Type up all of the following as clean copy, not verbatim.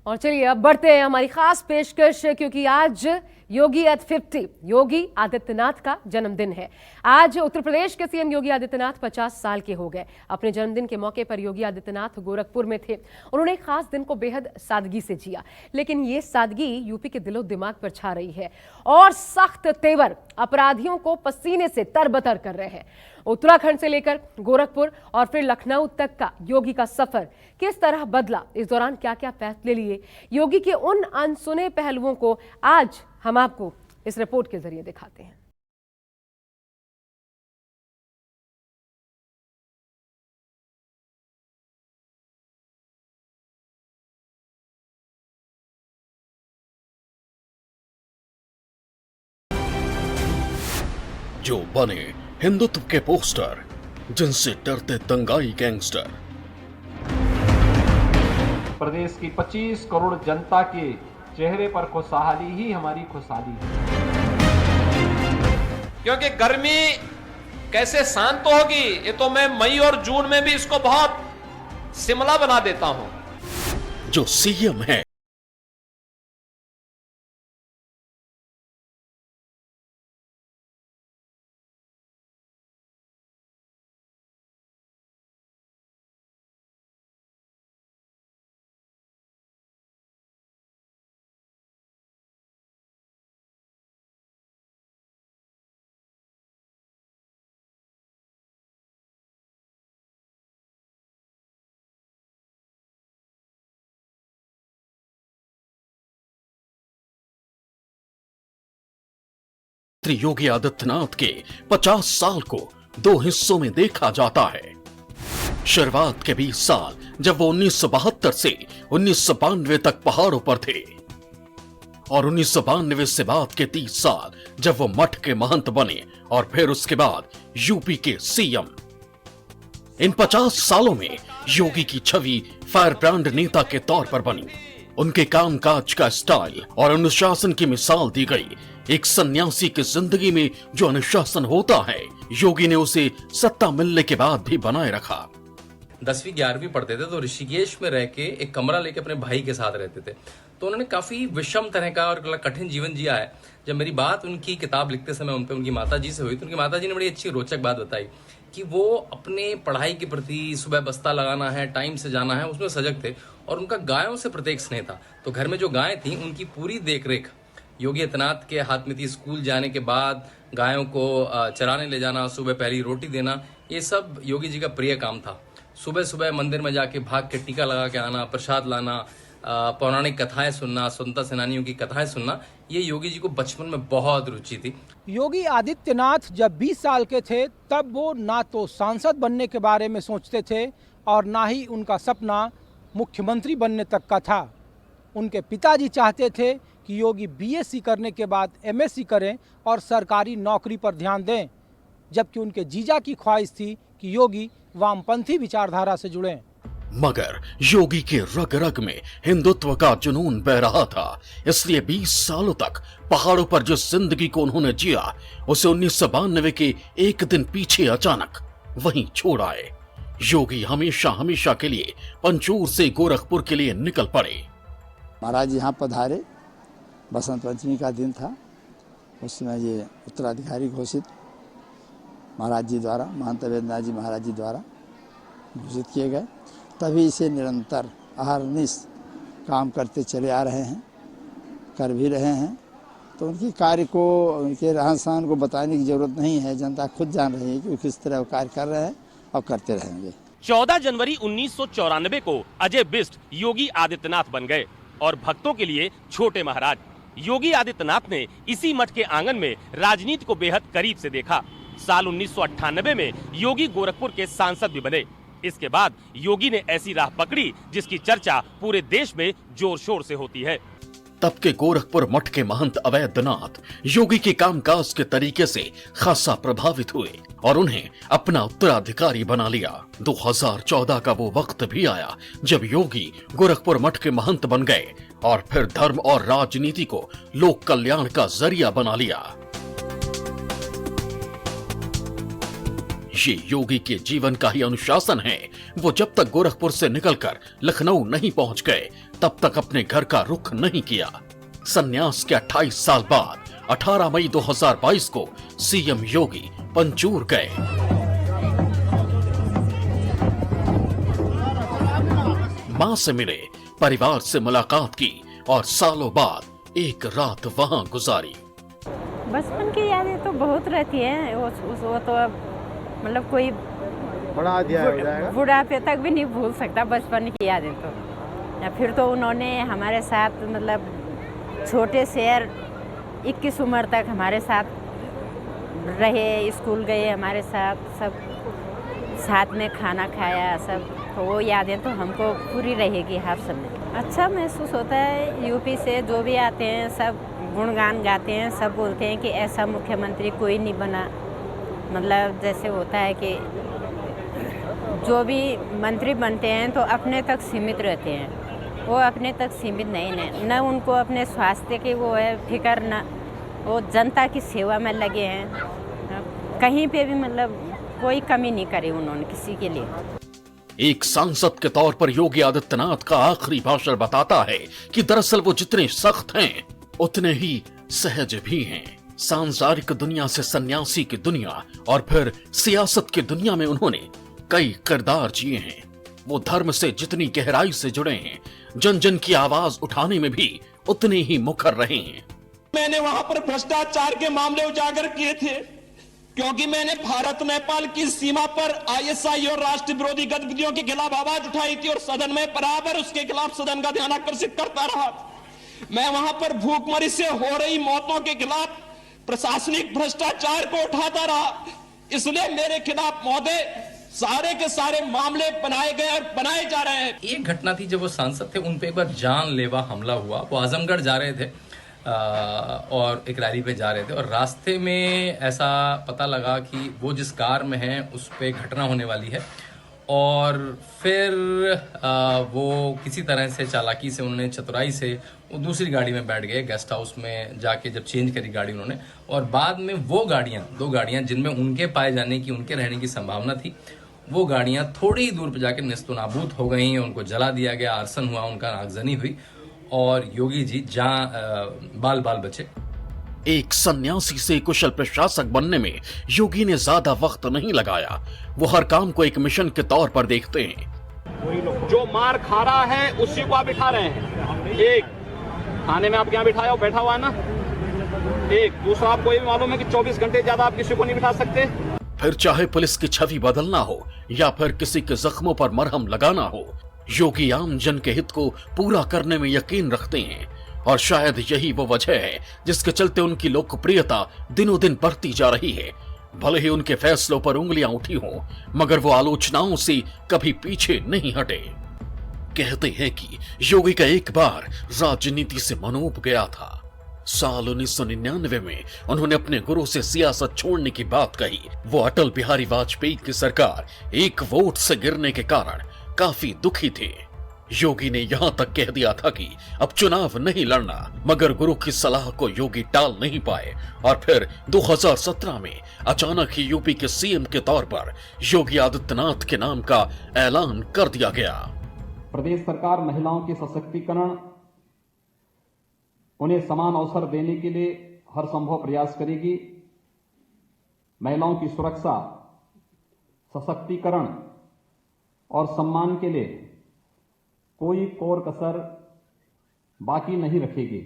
और चलिए अब बढ़ते हैं हमारी खास पेशकश, क्योंकि आज योगी एट 50 योगी आदित्यनाथ का जन्मदिन है। आज उत्तर प्रदेश के सीएम योगी आदित्यनाथ 50 साल के हो गए। अपने जन्मदिन के मौके पर योगी आदित्यनाथ गोरखपुर में थे। उन्होंने खास दिन को बेहद सादगी से जिया, लेकिन ये सादगी यूपी के दिलो दिमाग पर छा रही है और सख्त तेवर अपराधियों को पसीने से तरबतर कर रहे हैं। उत्तराखंड से लेकर गोरखपुर और फिर लखनऊ तक का योगी का सफर किस तरह बदला, इस दौरान क्या क्या फैसले लिए, योगी के उन अनसुने पहलुओं को आज हम आपको इस रिपोर्ट के जरिए दिखाते हैं। जो बने हिंदुत्व के पोस्टर, जिनसे डरते दंगाई गैंगस्टर। प्रदेश की 25 करोड़ जनता के चेहरे पर खुशहाली ही हमारी खुशहाली है। क्योंकि गर्मी कैसे शांत होगी, ये तो मैं मई और जून में भी इसको बहुत शिमला बना देता हूं। जो सीएम है, श्री योगी आदित्यनाथ के 50 साल को दो हिस्सों में देखा जाता है। शुरुआत के 20 साल जब वो 1972 से 1992 तक पहाड़ों पर थे, और 1992 से बाद के 30 साल जब वो मठ के महंत बने और फिर उसके बाद यूपी के सीएम। इन 50 सालों में योगी की छवि फायर ब्रांड नेता के तौर पर बनी। उनके कामकाज का स्टाइल और अनुशासन की मिसाल दी गई। एक सन्यासी की जिंदगी में जो अनुशासन होता है, योगी ने उसे सत्ता मिलने के बाद भी बनाए रखा। 10वीं 11वीं पढ़ते थे तो ऋषिकेश में रह के एक कमरा लेके अपने भाई के साथ रहते थे। तो उन्होंने काफी विषम तरह का और कठिन जीवन जिया है। जब मेरी बात उनकी किताब लिखते समय उन पे उनकी माताजी से हुई तो उनकी माताजी ने बड़ी अच्छी रोचक बात बताई कि वो अपने पढ़ाई के प्रति सुबह बस्ता लगाना है, टाइम से जाना है, उसमें सजग थे और उनका गायों से प्रत्येक स्नेह था। तो घर में जो गायें थी उनकी पूरी देखरेख योगी आदित्यनाथ के हाथ में थी। स्कूल जाने के बाद गायों को चराने ले जाना, सुबह पहली रोटी देना, ये सब योगी जी का प्रिय काम था। सुबह सुबह मंदिर में जाके भाग के टीका लगा के आना, प्रसाद लाना, पौराणिक कथाएं सुनना, स्वतंत्रता सेनानियों की कथाएं सुनना, ये योगी जी को बचपन में बहुत रुचि थी। योगी आदित्यनाथ जब 20 साल के थे तब वो ना तो सांसद बनने के बारे में सोचते थे और ना ही उनका सपना मुख्यमंत्री बनने तक का था। उनके पिताजी चाहते थे कि योगी बीएससी करने के बाद एमएससी करें और सरकारी नौकरी पर ध्यान दें, जबकि उनके जीजा की ख्वाहिश थी कि योगी वामपंथी विचारधारा से जुड़ें। मगर योगी के रग रग में हिंदुत्व का जुनून बह रहा था, इसलिए 20 सालों तक पहाड़ों पर जिस जिंदगी को उन्होंने जिया, उसे 1992 के एक दिन पीछे अचानक वहीं छोड़ आए। योगी हमेशा हमेशा के लिए पंचूर से गोरखपुर के लिए निकल पड़े। महाराज यहाँ पधारे, बसंत पंचमी का दिन था। उस समय ये उत्तराधिकारी घोषित महाराज जी द्वारा, महंत वेदनाथ जी महाराज जी द्वारा घोषित किए गए। तभी इसे निरंतर अहरनिश काम करते चले आ रहे हैं, कर भी रहे हैं। तो उनकी कार्य को, उनके रहन सहन को बताने की जरूरत नहीं है, जनता खुद जान रही है कि वो किस तरह वो कार्य कर रहे हैं और करते रहेंगे। 14 जनवरी 1994 को अजय बिष्ट योगी आदित्यनाथ बन गए और भक्तों के लिए छोटे महाराज। योगी आदित्यनाथ ने इसी मठ के आंगन में राजनीति को बेहद करीब से देखा। साल 1998 में योगी गोरखपुर के सांसद भी बने। इसके बाद योगी ने ऐसी राह पकड़ी जिसकी चर्चा पूरे देश में जोर शोर से होती है। तब के गोरखपुर मठ के महंत अवैधनाथ योगी के कामकाज के तरीके से खासा प्रभावित हुए और उन्हें अपना उत्तराधिकारी बना लिया। 2014 का वो वक्त भी आया जब योगी गोरखपुर मठ के महंत बन गए और फिर धर्म और राजनीति को लोक कल्याण का जरिया बना लिया। ये योगी के जीवन का ही अनुशासन है। वो जब तक गोरखपुर से निकलकर लखनऊ नहीं पहुंच गए तब तक अपने घर का रुख नहीं किया। संन्यास के 28 साल बाद 18 मई 2022 को सीएम योगी पंचूर गए। मां से मिले, परिवार से मुलाकात की और सालों बाद एक रात वहां गुजारी। बचपन की यादें तो बहुत रहती हैं। वो तो अब मतलब कोई बुढ़ापे तक भी नहीं भूल सकता बचपन की यादें तो। या फिर तो उन्होंने हमारे साथ मतलब छोटे से 21 उम्र तक हमारे साथ रहे, स्कूल गए हमारे साथ, सब साथ में खाना खाया सब। तो वो यादें तो हमको पूरी रहेगी हर समय। अच्छा महसूस होता है। यूपी से जो भी आते हैं सब गुणगान गाते हैं, सब बोलते हैं कि ऐसा मुख्यमंत्री कोई नहीं बना। मतलब जैसे होता है कि जो भी मंत्री बनते हैं तो अपने तक सीमित रहते हैं, वो अपने तक सीमित नहीं है। न उनको अपने स्वास्थ्य की वो है फिक्र, न वो जनता की सेवा में लगे हैं। कहीं पे भी मतलब कोई कमी नहीं करी उन्होंने किसी के लिए। एक सांसद के तौर पर योगी आदित्यनाथ का आखिरी भाषण बताता है कि दरअसल वो जितने सख्त हैं उतने ही सहज भी हैं। सांसारिक दुनिया से सन्यासी की दुनिया और फिर सियासत की दुनिया में उन्होंने कई किरदार जिए हैं। वो धर्म से जितनी गहराई से जुड़े हैं, जन जन की आवाज उठाने में भी उतने ही मुखर रहे हैं। मैंने वहां पर भ्रष्टाचार के मामले उजागर किए थे, क्योंकि मैंने भारत नेपाल की सीमा पर आईएसआई और राष्ट्र विरोधी गतिविधियों के खिलाफ आवाज उठाई थी और सदन में बराबर उसके खिलाफ सदन का ध्यान आकर्षित करता रहा। मैं वहां पर भूखमरी से हो रही मौतों के खिलाफ प्रशासनिक भ्रष्टाचार को उठाता रहा। इसलिए मेरे खिलाफ महोदय सारे के सारे मामले बनाए गए और बनाए जा रहे हैं। एक घटना थी जब वो सांसद थे, उन पे एक बार जानलेवा हमला हुआ। वो आजमगढ़ जा रहे थे और एक रैली पे जा रहे थे और रास्ते में ऐसा पता लगा कि वो जिस कार में है उस पे घटना होने वाली है। और फिर वो किसी तरह से चालाकी से उन्होंने चतुराई से वो दूसरी गाड़ी में बैठ गए। गेस्ट हाउस में जाके जब चेंज करी गाड़ी उन्होंने, और बाद में वो गाड़ियां, 2 गाड़ियां जिनमें उनके पाए जाने की, उनके रहने की संभावना थी, वो गाड़ियां थोड़ी दूर पे जाके निस्तो नाबूद हो गई। उनको जला दिया गया, आर्सन हुआ, उनका आगजनी हुई और योगी जी बाल बाल बचे। एक सन्यासी से कुशल प्रशासक बनने में योगी ने ज्यादा वक्त नहीं लगाया। वो हर काम को एक मिशन के तौर पर देखते हैं। जो मार खा रहा है उसी को आप बिठा रहे हैं। एक थाने में आप यहाँ बिठाया हो, बैठा हुआ है ना। एक दूसरा, आपको ये भी मालूम है कि 24 घंटे ज्यादा आप किसी को नहीं बिठा सकते। फिर चाहे पुलिस की छवि बदलना हो या फिर किसी के जख्मों पर मरहम लगाना हो, योगी आम जन के हित को पूरा करने में यकीन रखते हैं। और शायद यही वो वजह है जिसके चलते उनकी लोकप्रियता दिनों दिन बढ़ती जा रही है। भले ही उनके फैसलों पर उंगलियां उठी हों, मगर वो आलोचनाओं से कभी पीछे नहीं हटे। कहते हैं कि योगी का एक बार राजनीति से मन ऊब गया था। साल 1999 में उन्होंने अपने गुरु से सियासत छोड़ने की बात कही। वो अटल बिहारी वाजपेयी की सरकार एक वोट से गिरने के कारण काफी दुखी थे। योगी ने यहां तक कह दिया था कि अब चुनाव नहीं लड़ना, मगर गुरु की सलाह को योगी टाल नहीं पाए और फिर 2017 में अचानक ही यूपी के सीएम के तौर पर योगी आदित्यनाथ के नाम का ऐलान कर दिया गया। प्रदेश सरकार महिलाओं के सशक्तिकरण, उन्हें समान अवसर देने के लिए हर संभव प्रयास करेगी। महिलाओं की सुरक्षा, सशक्तिकरण और सम्मान के लिए कोई कोर कसर बाकी नहीं रखेगी।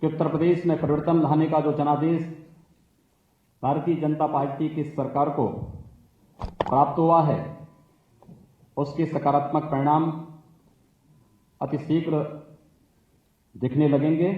कि उत्तर प्रदेश में परिवर्तन लाने का जो जनादेश भारतीय जनता पार्टी की सरकार को प्राप्त हुआ है, उसके सकारात्मक परिणाम अतिशीघ्र दिखने लगेंगे।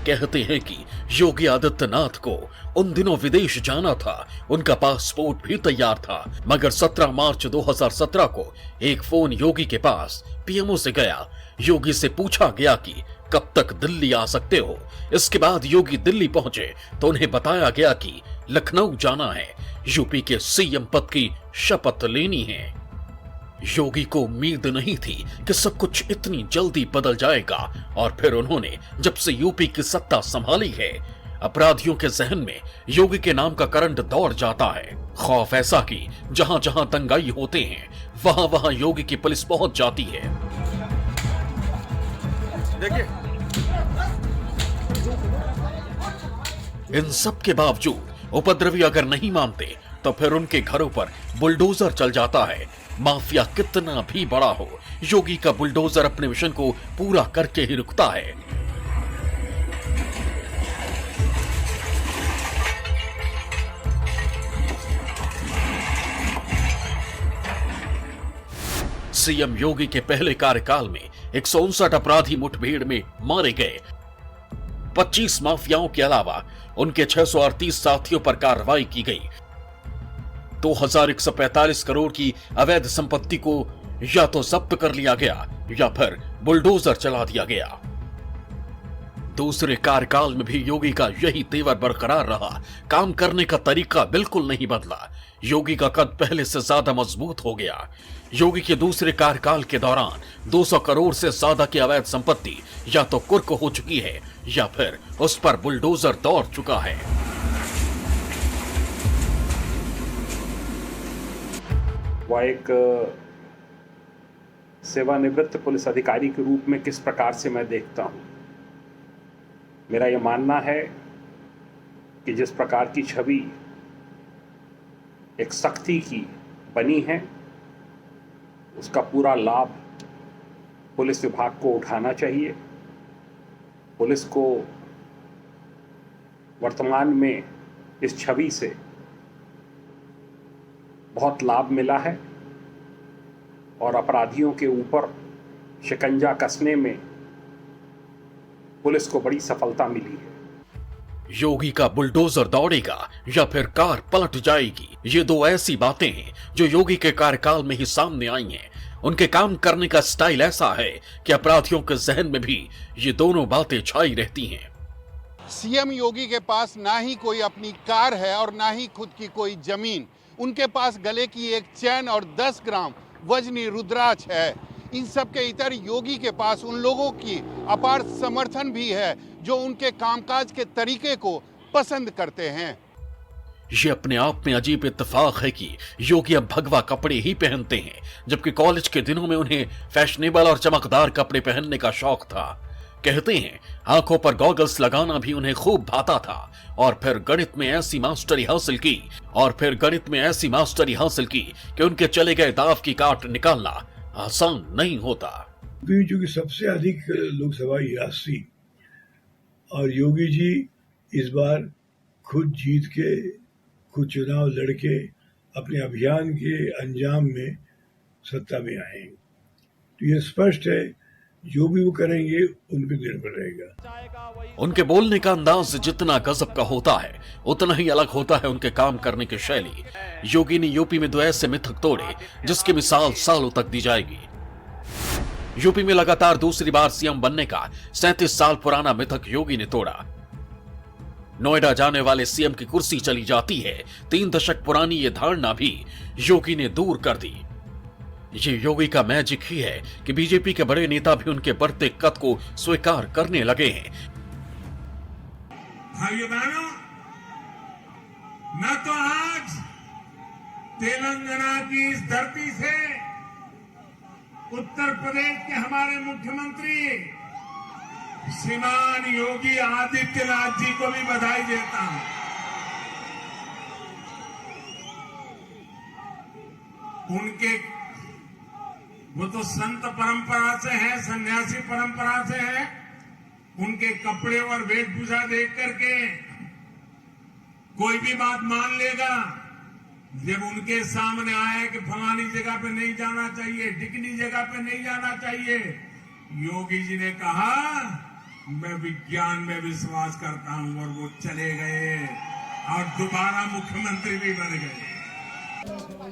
कहते हैं कि योगी आदित्यनाथ को उन दिनों विदेश जाना था, उनका पासपोर्ट भी तैयार था, मगर 17 मार्च 2017 को एक फोन योगी के पास पीएमओ से गया। योगी से पूछा गया कि कब तक दिल्ली आ सकते हो। इसके बाद योगी दिल्ली पहुंचे तो उन्हें बताया गया कि लखनऊ जाना है, यूपी के सीएम पद की शपथ लेनी है। योगी को उम्मीद नहीं थी कि सब कुछ इतनी जल्दी बदल जाएगा और फिर उन्होंने जब से यूपी की सत्ता संभाली है, अपराधियों के जहन में योगी के नाम का करंट दौड़ जाता है। खौफ ऐसा कि जहां जहां दंगाई होते हैं वहां वहां योगी की पुलिस पहुंच जाती है। देखिए, इन सब के बावजूद उपद्रवी अगर नहीं मानते तो फिर उनके घरों पर बुलडोजर चल जाता है। माफिया कितना भी बड़ा हो, योगी का बुलडोजर अपने मिशन को पूरा करके ही रुकता है। सीएम योगी के पहले कार्यकाल में 159 अपराधी मुठभेड़ में मारे गए। 25 माफियाओं के अलावा उनके 638 साथियों पर कार्रवाई की गई। 2145 करोड़ की अवैध संपत्ति को या तो जब्त कर लिया गया या फिर बुलडोजर चला दिया गया। दूसरे कार्यकाल में भी योगी का यही तेवर बरकरार रहा। काम करने का तरीका बिल्कुल नहीं बदला। योगी का कद पहले से ज्यादा मजबूत हो गया। योगी के दूसरे कार्यकाल के दौरान 200 करोड़ से ज्यादा की अवैध संपत्ति या तो कुर्क हो चुकी है या फिर उस पर बुलडोजर दौड़ चुका है। वह एक सेवानिवृत्त पुलिस अधिकारी के रूप में किस प्रकार से मैं देखता हूं। मेरा यह मानना है कि जिस प्रकार की छवि एक सख्ती की बनी है, उसका पूरा लाभ पुलिस विभाग को उठाना चाहिए। पुलिस को वर्तमान में इस छवि से बहुत लाभ मिला है और अपराधियों के ऊपर शिकंजा कसने में पुलिस को बड़ी सफलता मिली है। योगी का बुलडोजर दौड़ेगा या फिर कार पलट जाएगी, ये दो ऐसी बातें हैं जो योगी के कार्यकाल में ही सामने आई हैं। उनके काम करने का स्टाइल ऐसा है कि अपराधियों के जहन में भी ये दोनों बातें छाई रहती हैं। सीएम योगी के पास ना ही कोई अपनी कार है और ना ही खुद की कोई जमीन। उनके पास गले की एक चैन और 10 ग्राम वजनी रुद्राक्ष है। इन सब के इतर योगी के पास उन लोगों की अपार समर्थन भी है जो उनके कामकाज के तरीके को पसंद करते हैं। ये अपने आप में अजीब इत्तेफाक है कि योगी अब भगवा कपड़े ही पहनते हैं, जबकि कॉलेज के दिनों में उन्हें फैशनेबल और चमकदार कपड़े पहनने का शौक था। कहते हैं आंखों पर गॉगल्स लगाना भी उन्हें खूब भाता था। और फिर गणित में ऐसी मास्टरी हासिल की कि उनके चले गए दाव की काट निकालना आसान नहीं होता। चूंकि सबसे अधिक लोकसभा 81 और योगी जी इस बार खुद जीत के, खुद चुनाव लड़के अपने अभियान के अंजाम में सत्ता में आए, तो ये स्पष्ट है जो भी वो करेंगे उन पर निर्भर रहेगा। उनके बोलने का अंदाज जितना गजब का होता है उतना ही अलग होता है उनके काम करने की शैली। योगी ने यूपी में 2 ऐसे मिथक तोड़े जिसकी मिसाल सालों तक दी जाएगी। यूपी में लगातार दूसरी बार सीएम बनने का 37 साल पुराना मिथक योगी ने तोड़ा। नोएडा जाने वाले सीएम की कुर्सी चली जाती है, 3 दशक पुरानी ये धारणा भी योगी ने दूर कर दी। ये योगी का मैजिक ही है कि बीजेपी के बड़े नेता भी उनके बढ़ते कद को स्वीकार करने लगे हैं। भाइयों बहनों, न तो आज तेलंगाना की इस धरती से उत्तर प्रदेश के हमारे मुख्यमंत्री श्रीमान योगी आदित्यनाथ जी को भी बधाई देता हूं। उनके वो तो संत परंपरा से है, सन्यासी परंपरा से है। उनके कपड़े और वेशभूषा देख करके कोई भी बात मान लेगा। जब उनके सामने आया कि फलानी जगह पे नहीं जाना चाहिए, ढिकनी जगह पे नहीं जाना चाहिए, योगी जी ने कहा मैं विज्ञान में विश्वास करता हूं, और वो चले गए और दोबारा मुख्यमंत्री भी बन गए।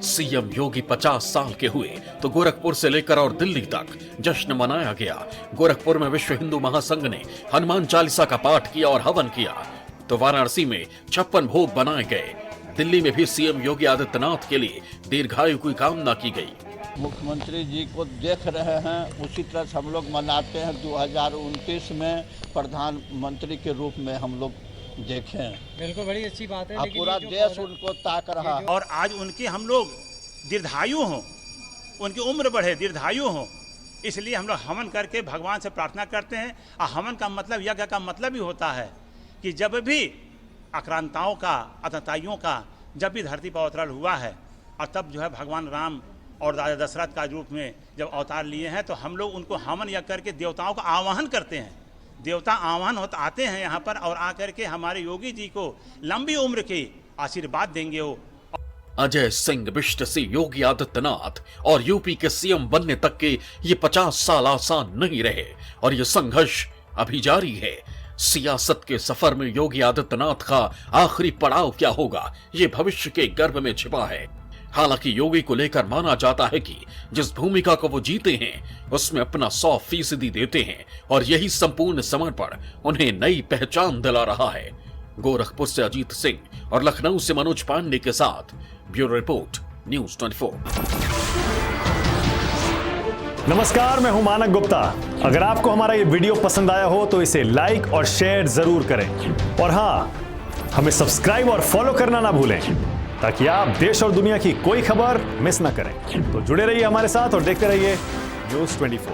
सीएम योगी 50 साल के हुए तो गोरखपुर से लेकर और दिल्ली तक जश्न मनाया गया। गोरखपुर में विश्व हिंदू महासंघ ने हनुमान चालीसा का पाठ किया और हवन किया, तो वाराणसी में 56 भोग बनाए गए। दिल्ली में भी सीएम योगी आदित्यनाथ के लिए दीर्घायु की कामना की गई। मुख्यमंत्री जी को देख रहे हैं, उसी तरह से हम लोग मनाते हैं। 2029 में प्रधानमंत्री के रूप में हम लोग देखें। बिल्कुल बड़ी अच्छी बात है। अब पूरा देश उनको ताक रहा है। और आज उनके हम लोग दीर्घायु हों, उनकी उम्र बढ़े, दीर्घायु हों, इसलिए हम लोग हवन करके भगवान से प्रार्थना करते हैं। और हवन का मतलब, यज्ञ का मतलब ही होता है कि जब भी आक्रांताओं का, अतताइयों का जब भी धरती पर अवतरण हुआ है, और तब जो है भगवान राम और राजा दशरथ का रूप में जब अवतार लिए हैं, तो हम लोग उनको हवन यज्ञ करके देवताओं का आवाहन करते हैं। देवता आह्वान होता आते हैं यहाँ पर और आकर के हमारे योगी जी को लंबी उम्र के आशीर्वाद देंगे। वो अजय सिंह बिष्ट से योगी आदित्यनाथ और यूपी के सीएम बनने तक के ये 50 साल आसान नहीं रहे और ये संघर्ष अभी जारी है। सियासत के सफर में योगी आदित्यनाथ का आखिरी पड़ाव क्या होगा, ये भविष्य के गर्भ में छिपा है। हालांकि योगी को लेकर माना जाता है कि जिस भूमिका को वो जीते हैं उसमें अपना 100% देते हैं और यही संपूर्ण समर्पण उन्हें नई पहचान दिला रहा है। गोरखपुर से अजीत सिंह और लखनऊ से मनोज पांडे के साथ ब्यूरो रिपोर्ट, न्यूज़ 24। नमस्कार, मैं हूं मानक गुप्ता। अगर आपको हमारा ये वीडियो पसंद आया हो तो इसे लाइक और शेयर जरूर करें और हाँ, हमें सब्सक्राइब और फॉलो करना ना भूलें ताकि आप देश और दुनिया की कोई खबर मिस ना करें। तो जुड़े रहिए हमारे साथ और देखते रहिए न्यूज़ 24।